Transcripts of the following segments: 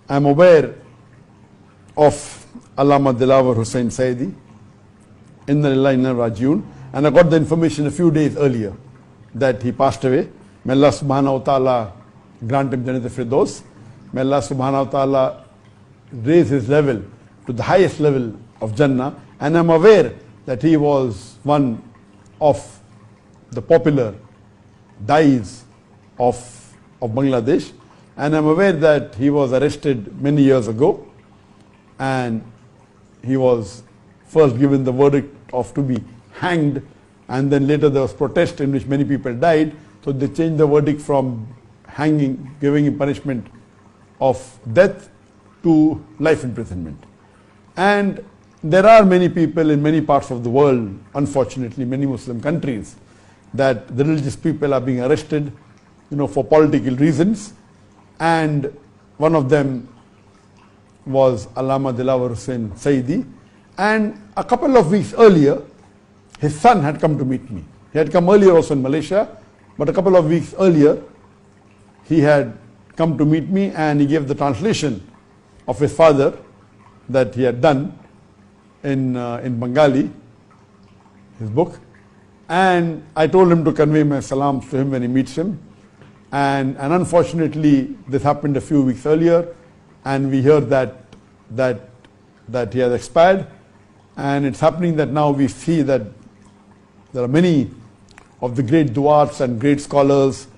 I'm aware of Allama Dilawar Hussain Saidi, Inna Lillahi Inna Rajiun, and I got the information a few days earlier that he passed away. May Allah subhanahu wa ta'ala grant him Jannat al-Firdaus. May Allah subhanahu wa ta'ala raise his level to the highest level of Jannah. And I'm aware that he was one of the popular dais of Bangladesh. And I'm aware that he was arrested many years ago. And he was first given the verdict of to be hanged. And then later there was protest in which many people died. So they changed the verdict from hanging, giving him punishment of death to life imprisonment. And there are many people in many parts of the world, unfortunately many Muslim countries, that the religious people are being arrested, for political reasons. And one of them was Allama Dilawar Hussain Saidi. And a couple of weeks earlier, his son had come to meet me. He had come earlier also in Malaysia, but a couple of weeks earlier, he had come to meet me and he gave the translation of his father that he had done in Bengali, his book. And I told him to convey my salams to him when he meets him. And unfortunately, this happened a few weeks earlier, and we heard that he has expired. And it's happening that now we see that there are many of the great du'ats and great scholars,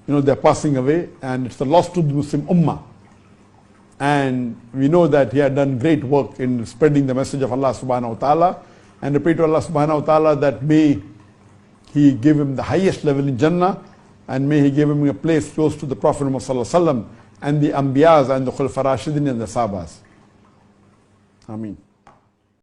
they're passing away, and it's a loss to the Muslim Ummah. And we know that he had done great work in spreading the message of Allah subhanahu wa ta'ala. And I pray to Allah subhanahu wa ta'ala that may He give him the highest level in Jannah, and may He give him a place close to the Prophet Muhammad sallallahu alaihi wasallam and the Anbiyas and the Khulafa Rashidin and the Sahabas. Ameen.